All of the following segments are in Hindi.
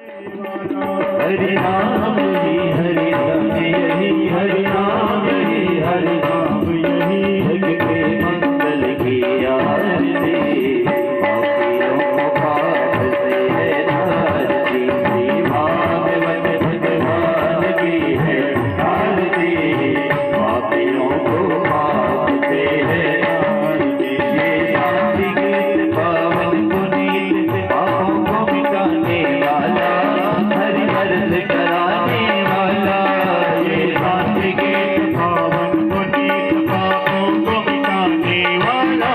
हरि नाम ही हरि नाम यही हरि नाम ही हरि नाम यही जग के मंगल की आरती पापियों को पाप से है नारती श्री भागवत भगवान की है आरती पापियों को पाप से है नारती ये शांति गीत पावन पुनीत पापों को मिटाने वाला हरि हर्ष कराने वाला ये शांति गीत पावन पुनीत पापों को मिटाने वाला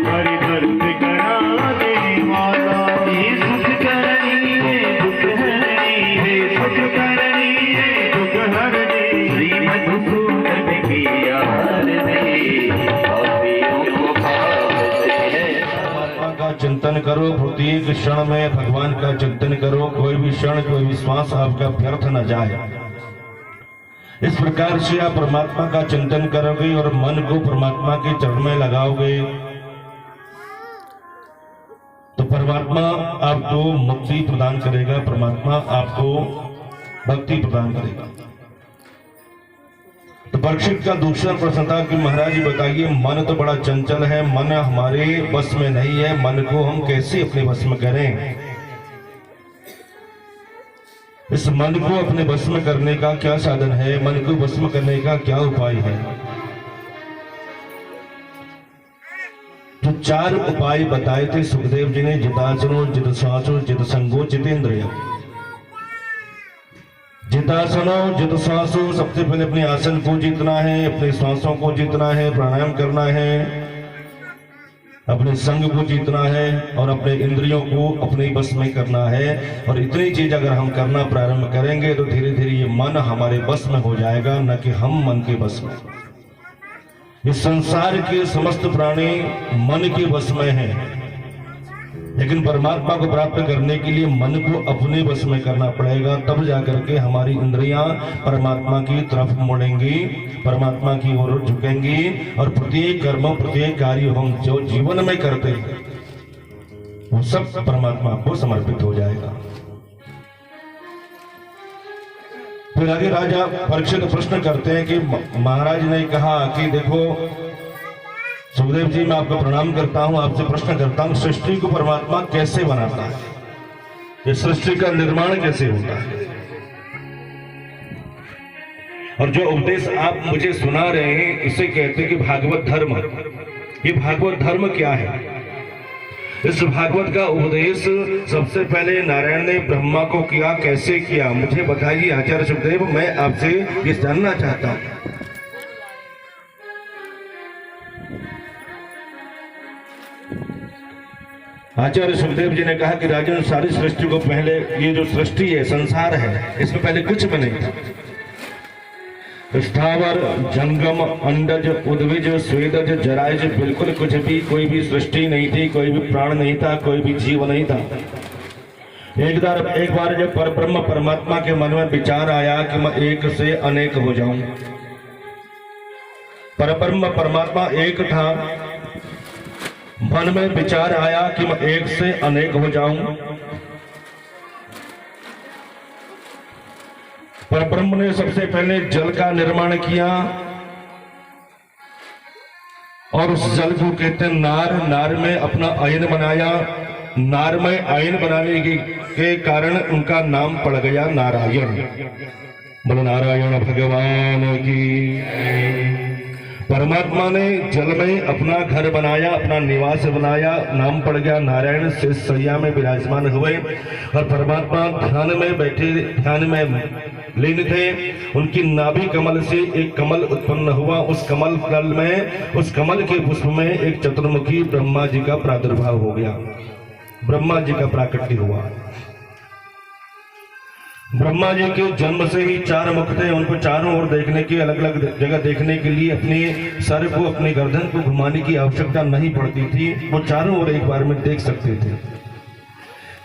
हरि हर्ष कराने वाला ये सुख करनी है दुख हरनी है सुख करनी है दुख हरनी श्री मधुसूदन की आरती पापियों को पाप से है परमात्मा का चिंतन करो, प्रत्येक क्षण में भगवान का चिंतन करो, कोई भी क्षण कोई भी श्वास आपका व्यर्थ न जाए। इस प्रकार से आप परमात्मा का चिंतन करोगे और मन को परमात्मा के चरण में लगाओगे तो परमात्मा आपको मुक्ति प्रदान करेगा, परमात्मा आपको भक्ति प्रदान करेगा। तो परीक्षित का दूसरा प्रश्न था कि महाराज जी बताइए, मन तो बड़ा चंचल है, मन हमारे बस में नहीं है, मन को हम कैसे अपने बस में करें? इस मन को अपने बस में करने का क्या साधन है? मन को बस में करने का क्या उपाय है? तो 4 उपाय बताए थे सुखदेव जी ने, जितासनो जित श्वासो जित संगो जितेंद्रिय। जितासनो जित श्वासो, सबसे पहले अपने आसन को जीतना है, अपने श्वासों को जीतना है, प्राणायाम करना है, अपने संग को जीतना है और अपने इंद्रियों को अपने बस में करना है। और इतनी चीज अगर हम करना प्रारंभ करेंगे तो धीरे धीरे ये मन हमारे बस में हो जाएगा, न कि हम मन के बस में। इस संसार के समस्त प्राणी मन के बस में हैं, लेकिन परमात्मा को प्राप्त करने के लिए मन को अपने बस में करना पड़ेगा, तब जाकर के हमारी इंद्रियां परमात्मा की तरफ मुड़ेंगी, परमात्मा की ओर झुकेंगी और प्रत्येक कर्म प्रत्येक कार्य हम जो जीवन में करते हैं वो सब परमात्मा को समर्पित हो जाएगा। फिर आगे राजा परीक्षित प्रश्न करते हैं कि महाराज ने कहा कि देखो सुखदेव जी, मैं आपको प्रणाम करता हूं, आपसे प्रश्न करता हूं, सृष्टि को परमात्मा कैसे बनाता है? ये सृष्टि का निर्माण कैसे होता है? और जो उपदेश आप मुझे सुना रहे हैं इसे कहते हैं कि भागवत धर्म। ये भागवत धर्म क्या है? इस भागवत का उपदेश सबसे पहले नारायण ने ब्रह्मा को किया, कैसे किया मुझे बताइए आचार्य सुखदेव, मैं आपसे ये जानना चाहता हूं। आचार्य सुखदेव जी ने कहा कि राजन, सारी सृष्टि को पहले, ये जो सृष्टि है संसार है, इसमें पहले कुछ भी नहीं था। स्थावर जंगम अंडज उद्भिज स्वेदज जरायज, बिल्कुल कुछ भी, कोई भी सृष्टि नहीं थी, कोई भी प्राण नहीं था, कोई भी जीव नहीं था। एक बार जब परब्रह्म परमात्मा के मन में विचार आया कि मैं एक से अनेक हो जाऊं। परब्रह्म परमात्मा एक था, मन में विचार आया कि मैं एक से अनेक हो जाऊं। परब्रह्म ने सबसे पहले जल का निर्माण किया और उस जल को कहते हैं नार। नार में अपना अयन बनाया, नार में अयन बनाने के कारण उनका नाम पड़ गया नारायण। बोलो नारायण भगवान की। परमात्मा ने जल में अपना घर बनाया, अपना निवास बनाया, नाम पड़ गया नारायण। शेष सैया में विराजमान हुए और परमात्मा ध्यान में बैठे, ध्यान में लीन थे। उनकी नाभि कमल से एक कमल उत्पन्न हुआ, उस कमल दल में, उस कमल के पुष्प में एक चतुर्मुखी ब्रह्मा जी का प्रादुर्भाव हो गया, ब्रह्मा जी का प्राकट्य हुआ। ब्रह्मा जी के जन्म से ही 4 मुख थे, उनको चारों ओर देखने की, अलग अलग जगह देखने के लिए अपने सर को, अपने गर्दन को घुमाने की आवश्यकता नहीं पड़ती थी, वो चारों ओर एक बार में देख सकते थे।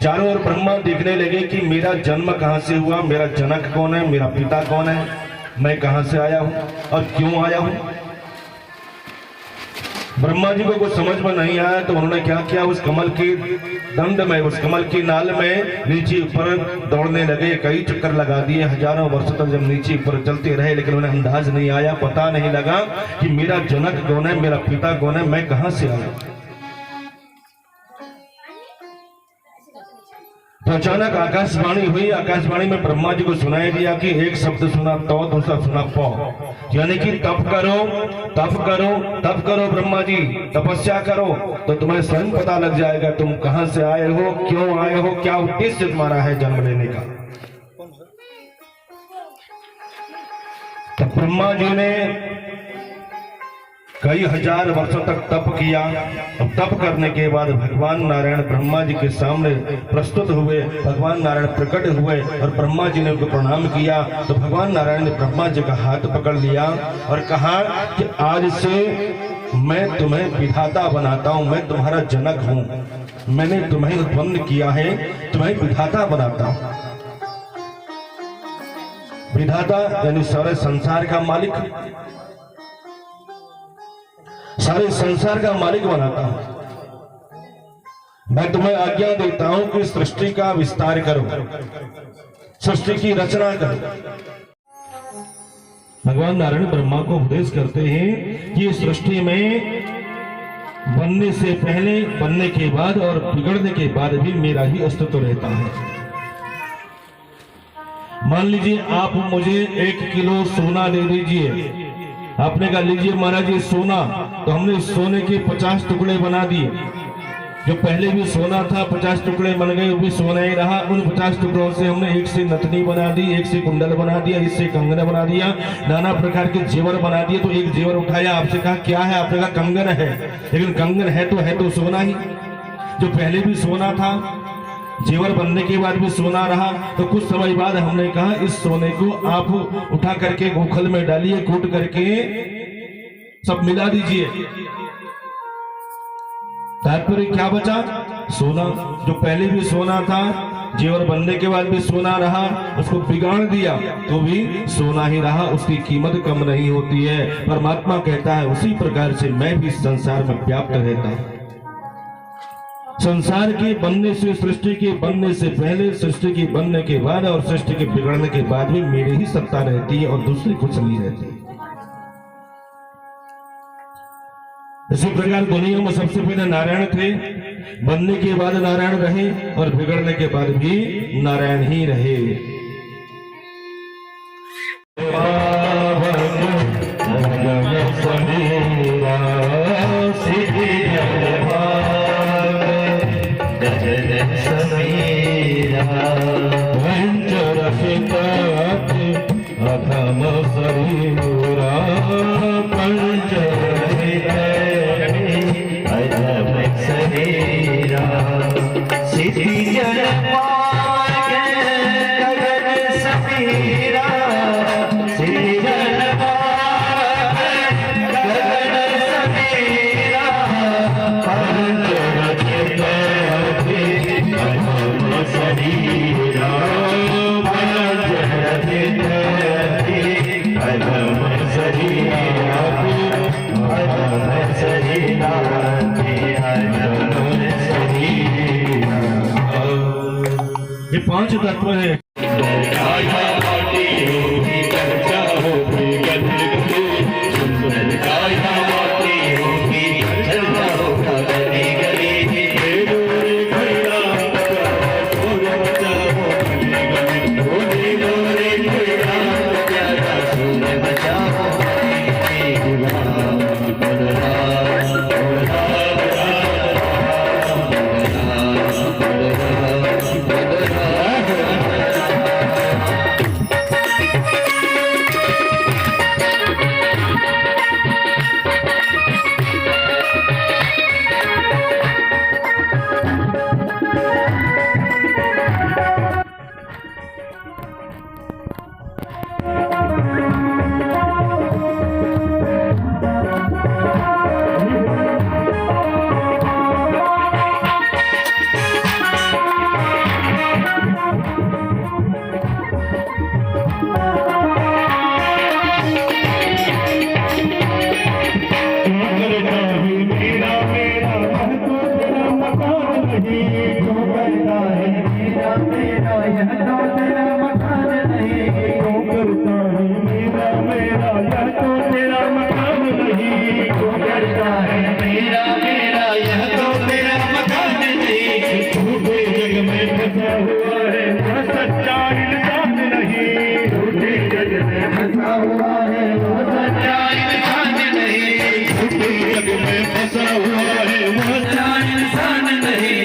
चारों ओर ब्रह्मा देखने लगे कि मेरा जन्म कहाँ से हुआ, मेरा जनक कौन है, मेरा पिता कौन है, मैं कहाँ से आया हूँ और क्यों आया हूँ। ब्रह्मा जी को कुछ समझ में नहीं आया तो उन्होंने क्या किया, उस कमल के दंड में, उस कमल की नाल में नीचे ऊपर दौड़ने लगे, कई चक्कर लगा दिए, हजारों वर्षों तक जब नीचे ऊपर चलते रहे, लेकिन उन्हें अंदाज नहीं आया, पता नहीं लगा कि मेरा जनक कौन है, मेरा पिता कौन है, मैं कहां से आया। तो अचानक आकाशवाणी हुई, आकाशवाणी में ब्रह्मा जी को सुनाया दिया कि एक शब्द सुना तो, दूसरा सुना पौ, यानी कि तप करो, तप करो, तप करो ब्रह्मा जी, तपस्या करो, तो तुम्हें स्वयं पता लग जाएगा तुम कहां से आए हो, क्यों आए हो, क्या उद्देश्य तुम्हारा है जन्म लेने का। तो ब्रह्मा जी ने कई हजार वर्षों तक तप किया। अब तप करने के बाद भगवान नारायण ब्रह्मा जी के सामने प्रस्तुत हुए, भगवान नारायण प्रकट हुए और ब्रह्मा जी ने उनको प्रणाम किया। तो भगवान नारायण ने ब्रह्मा जी का हाथ पकड़ लिया और कहा कि आज से मैं तुम्हें विधाता बनाता हूं, मैं तुम्हारा जनक हूं, मैंने तुम्हें उत्पन्न किया है, तुम्हें विधाता बनाता हूं। विधाता यानी सारे संसार का मालिक, सारे संसार का मालिक बनाता हूं। मैं तुम्हें आज्ञा देता हूं कि सृष्टि का विस्तार करो, सृष्टि की रचना करो। भगवान नारायण ब्रह्मा को उपदेश करते हैं कि सृष्टि में बनने से पहले, बनने के बाद और बिगड़ने के बाद भी मेरा ही अस्तित्व रहता है। मान लीजिए आप मुझे 1 किलो सोना दे दीजिए, आपने कहा लीजिए महाराज ये सोना, तो हमने सोने के 50 टुकड़े बना दिए। जो पहले भी सोना था 50 टुकड़े बन गए, वो भी सोना ही रहा। उन 50 टुकड़ों से हमने एक से नथनी बना दी, एक से कुंडल बना दिया, इससे कंगन बना दिया, नाना प्रकार के जेवर बना दिए। तो एक जेवर उठाया, आपसे कहा क्या है, आपने कहा कंगन है, लेकिन कंगन है तो सोना ही। जो पहले भी सोना था, जेवर बनने के बाद भी सोना रहा। तो कुछ समय बाद हमने कहा इस सोने को आप उठा करके गोखल में डालिए, कूट करके सब मिला दीजिए। तात्पर्य क्या बचा, सोना। जो पहले भी सोना था, जेवर बनने के बाद भी सोना रहा, उसको बिगाड़ दिया तो भी सोना ही रहा, उसकी कीमत कम नहीं होती है। परमात्मा कहता है उसी प्रकार से मैं भी संसार में व्याप्त रहता हूं। संसार के बनने से, सृष्टि के बनने से पहले, सृष्टि के बनने के बाद और सृष्टि के बिगड़ने के बाद भी मेरी ही सत्ता रहती है और दूसरी कुछ नहीं रहती। इसी प्रकार दुनिया में सबसे पहले नारायण थे, बनने के बाद नारायण रहे और बिगड़ने के बाद भी नारायण ही रहे। ये 5 तत्व है। करता है मेरा मेरा यह तो तेरा मकान नहीं, तू करता है मेरा मेरा यह तो तेरा मकान नहीं, तू करता है मेरा मेरा यह तो तेरा मकान नहीं, झूठे जग में फंसा हुआ है वह सच्चा इंसान नहीं, झूठे जग में फंसा हुआ है वह सच्चा इंसान नहीं, झूठे जग में फंसा हुआ है वह सच्चा इंसान नहीं,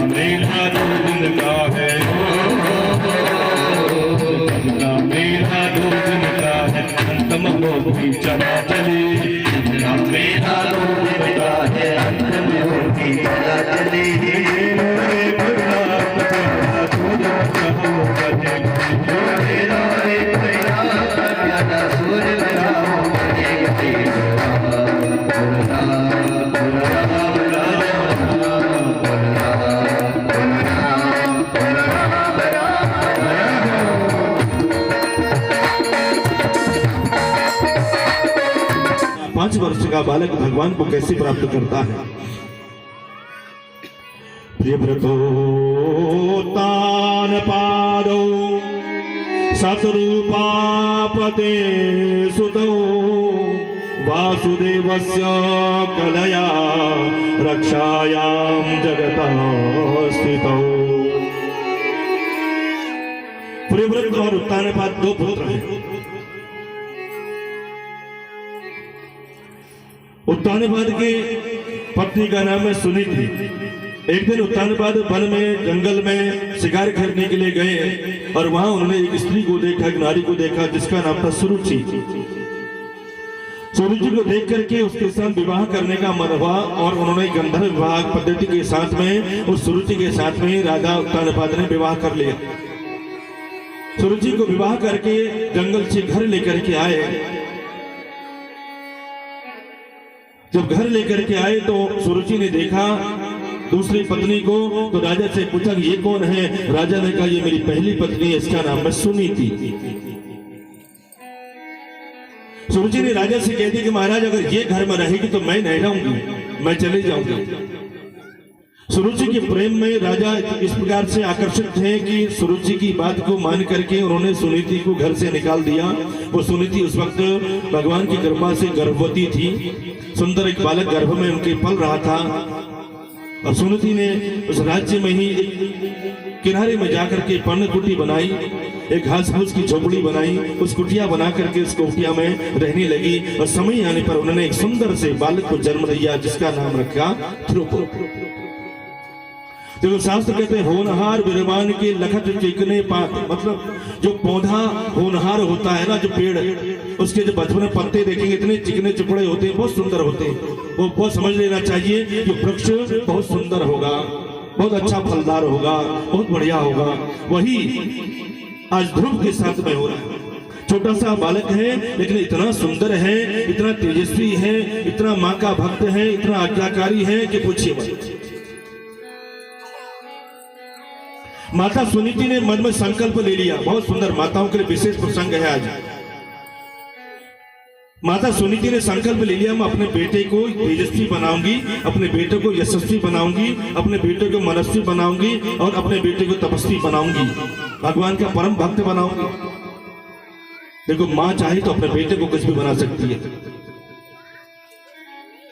मेरा दो दिन का है, मेरा दो दिन का है, अंतम वो भी चला चले, मेरा दो दिन का है, अंतम वो भी चला चले, पांच वर्ष का बालक भगवान को कैसे प्राप्त करता है। प्रियव्रतोत्तान पादौ शतरूपापते सुतौ वासुदेवस्य कलया रक्षायां जगतः स्थितौ। प्रियव्रत और उत्तानपाद दो पुत्र हैं। उत्तानपाद की पत्नी का नाम है सुनीति। एक दिन उत्तानपाद वन में जंगल में शिकार करने के लिए गए और वहां उन्होंने एक स्त्री को देखा, एक नारी को देखा जिसका नाम था सुरुचि। सुरुचि को देख करके उसके साथ विवाह करने का मन हुआ और उन्होंने गंधर्व विवाह पद्धति के साथ में उस सुरुचि के साथ में राजा उत्तानपाद ने विवाह कर लिया। सुरुचि को विवाह करके जंगल से घर लेकर के आए। जब घर लेकर के आए तो सुरुचि ने देखा दूसरी पत्नी को, तो राजा से पूछा ये कौन है। राजा ने कहा ये मेरी पहली पत्नी है, इसका नाम है सुनीति। सुरुचि ने राजा से कह दी कि महाराज अगर ये घर में रहेगी तो मैं नहीं रहूंगी, मैं चले जाऊंगी। सुरुचि के प्रेम में राजा इस प्रकार से आकर्षित थे कि सुरुचि की बात को मान करके उन्होंने सुनीति को घर से निकाल दिया। वो सुनीति उस वक्त भगवान की कृपा से गर्भवती थी। सुंदर एक बालक गर्भ में उनके पल रहा था और सुनीति ने उस राज्य में ही एक किनारे में जाकर के पर्ण कुटी बनाई, एक घास फूस की झोपड़ी बनाई, उस कुटिया बना करके उस कुटिया में रहने लगी और समय आने पर उन्होंने एक सुंदर से बालक को जन्म दिया जिसका नाम रखा ध्रुव। देखो शास्त्र कहते हैं होनहार विरमान के लखत चिकने पात, मतलब जो पौधा होनहार होता है ना, जो पेड़ उसके जो बचपन में पत्ते देखेंगे इतने चिकने चुपड़े होते हैं, बहुत सुंदर होते हैं। वो बहुत समझ लेना चाहिए कि वृक्ष बहुत सुंदर होगा, बहुत अच्छा फलदार होगा, बहुत बढ़िया होगा। वही आज ध्रुव के साथ में हो रहा है। छोटा सा बालक है लेकिन इतना सुंदर है, इतना तेजस्वी है, इतना माँ का भक्त है, इतना आज्ञाकारी है कि पूछिए मत। माता सुनीति ने मन में संकल्प ले लिया। बहुत सुंदर, माताओं के लिए विशेष प्रसंग है आज। माता सुनीति ने संकल्प ले लिया मैं अपने बेटे को तेजस्वी बनाऊंगी, अपने बेटे को यशस्वी बनाऊंगी, अपने बेटे को मनस्वी बनाऊंगी और अपने बेटे को तपस्वी बनाऊंगी, भगवान का परम भक्त बनाऊंगी। देखो माँ चाहे तो अपने बेटे को कुछ भी बना सकती है।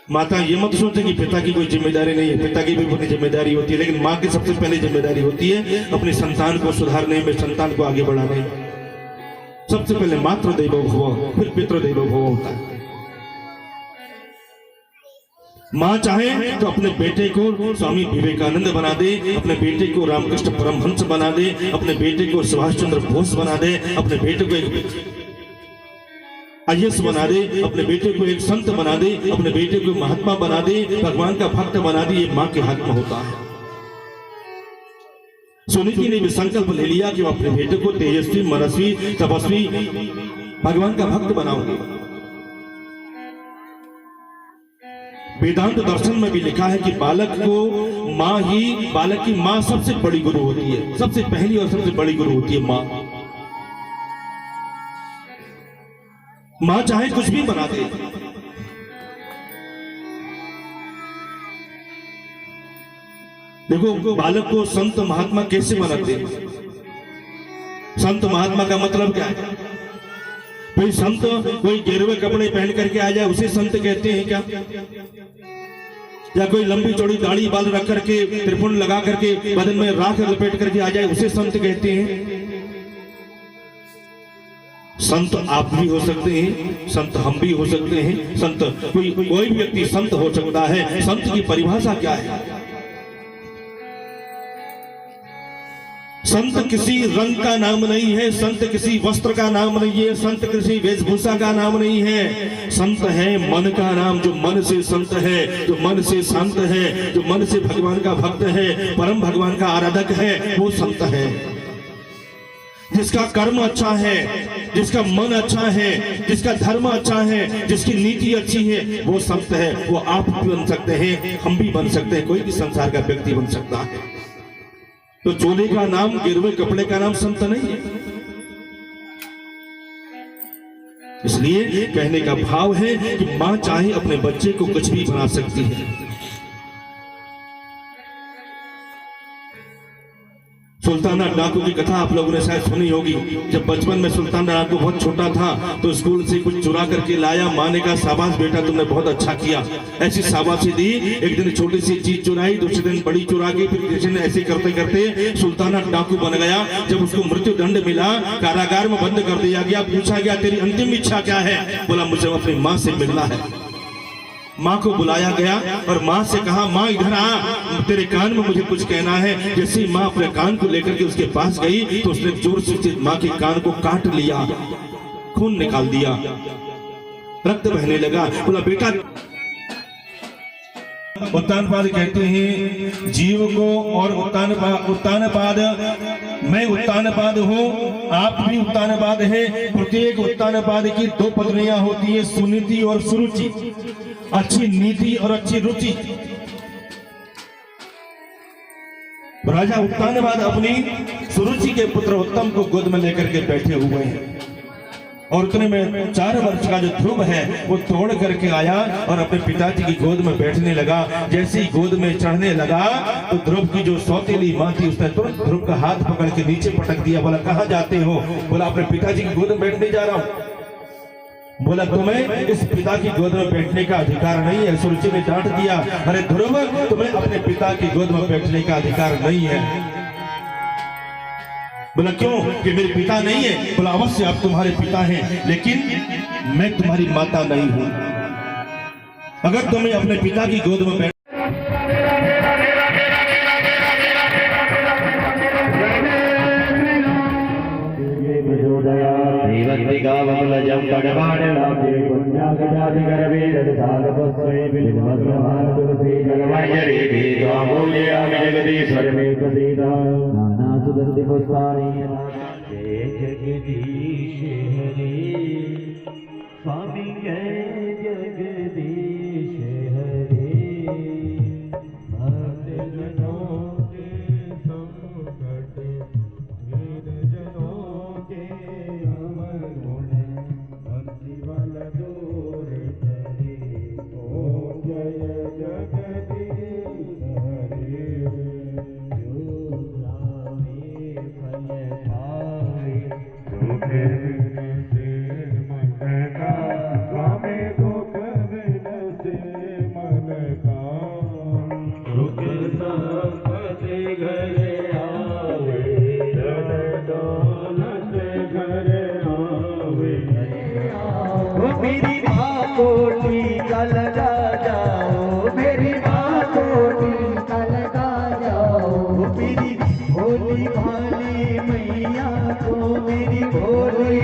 माता ये मत सोचे कि पिता की कोई जिम्मेदारी नहीं है, पिता की भी अपनी जिम्मेदारी होती है, लेकिन माँ की सबसे पहले जिम्मेदारी होती है अपने संतान को सुधारने में, संतान को आगे बढ़ाने में। सबसे पहले मातृ देवो भव, फिर पितृ देवो भव होता है। माँ चाहे तो अपने बेटे को स्वामी विवेकानंद बना दे, अपने बेटे को रामकृष्ण परमहंस बना दे, अपने बेटे को सुभाष चंद्र बोस बना दे, अपने बेटे को एक IAS बना दे, अपने बेटे को एक संत बना दे, अपने बेटे को महात्मा बना दे, भगवान का भक्त बना दे। ये माँ के हाथ में होता है। सुनीति ने भी संकल्प ले लिया कि वो अपने बेटे को तेजस्वी, मनस्वी, तपस्वी, भगवान का भक्त बनाऊंगी। वेदांत दर्शन में भी लिखा है कि बालक को माँ ही, बालक की माँ सबसे बड़ी गुरु होती है, सबसे पहली और सबसे बड़ी गुरु होती है माँ। माँ चाहे कुछ भी बना दे। देखो बालक को संत महात्मा कैसे बनाते हैं? संत महात्मा का मतलब क्या है? कोई संत कोई गेरुए कपड़े पहन करके आ जाए उसे संत कहते हैं क्या? या कोई लंबी चौड़ी दाढ़ी बाल रख करके त्रिपुंड लगा करके बदन में राख लपेट करके आ जाए उसे संत कहते हैं? संत आप भी हो सकते हैं, संत हम भी हो सकते हैं, संत कोई भी व्यक्ति संत हो सकता है। संत की परिभाषा क्या है? संत किसी रंग का नाम नहीं है, संत किसी वस्त्र का नाम नहीं है, संत किसी वेशभूषा का नाम नहीं है। संत है मन का नाम, जो मन से संत है, जो मन से शांत है, जो मन से भगवान का भक्त है, परम भगवान का आराधक है, वो संत है। जिसका कर्म अच्छा है, जिसका मन अच्छा है, जिसका धर्म अच्छा है, जिसकी नीति अच्छी है, वो संत है। वो आप भी बन सकते हैं, हम भी बन सकते हैं, कोई भी संसार का व्यक्ति बन सकता है। तो चोले का नाम, गिरवे कपड़े का नाम संत नहीं है। इसलिए कहने का भाव है कि मां चाहे अपने बच्चे को कुछ भी बना सकती है। सुल्ताना डाकू की कथा आप लोगों ने शायद सुनी होगी। जब बचपन में सुल्ताना डाकू बहुत छोटा था तो स्कूल से कुछ चुरा करके लाया। माँ ने कहा शाबाश बेटा तुमने बहुत अच्छा किया, ऐसी शाबाशी दी। एक दिन छोटी सी चीज चुराई, दूसरे दिन बड़ी चुरा गई, फिर किसी ने ऐसे करते करते सुल्ताना डाकू बन गया। जब उसको मृत्यु दंड मिला, कारागार में बंद कर दिया गया, पूछा गया तेरी अंतिम इच्छा क्या है? बोला मुझे अपनी माँ से मिलना है। माँ को बुलाया गया और माँ से कहा माँ इधर आ, तेरे कान में मुझे कुछ कहना है। जैसे ही माँ अपने कान को लेकर के उसके पास गई तो उसने जोर से माँ के कान को काट लिया, खून निकाल दिया, रक्त बहने लगा। बोला बेटा, उत्तानपाद कहते हैं जीव को, और उत्तानपाद मैं उत्तानपाद हूँ, आप भी उत्तानपाद है। प्रत्येक उत्तानपाद की दो पत्नियां होती है, सुनीति और सुरुचि, अच्छी नीति और अच्छी रुचि। राजा उत्तानपाद अपनी सुरुचि के पुत्र उत्तम को गोद में लेकर के बैठे हुए हैं और उतने में 4 वर्ष का जो ध्रुव है वो तोड़ करके आया और अपने पिताजी की गोद में बैठने लगा। जैसे ही गोद में चढ़ने लगा तो ध्रुव की जो सौतेली माँ थी उसने तुरंत ध्रुव का हाथ पकड़ के नीचे पटक दिया। बोला कहाँ जाते हो? बोला अपने पिताजी की गोद में बैठने जा रहा हूँ। बोला तुम्हें इस पिता की गोद में बैठने का अधिकार नहीं है। सुरुचि ने डांट दिया, अरे ध्रुव तुम्हें अपने पिता की गोद में बैठने का अधिकार नहीं है। बोला क्यों? कि मेरे पिता नहीं है। बोला अवश्य आप तुम्हारे पिता हैं, लेकिन मैं तुम्हारी माता नहीं हूं। अगर तुम्हें अपने पिता की गोद में बैठ सुगंधि पुष्पाणि जय जगदीश हरे स्वामी जय जगदीश हरे भक्त जनों के संकट वीर जनों के अमर गुण भक्ति बल दूर करे। ओम जय जगदीश हरे मेरी माँ को टीका लगा जाओ, मेरी माँ को टीका लगा जाओ, मेरी भोली भाली मैया को, मेरी भोली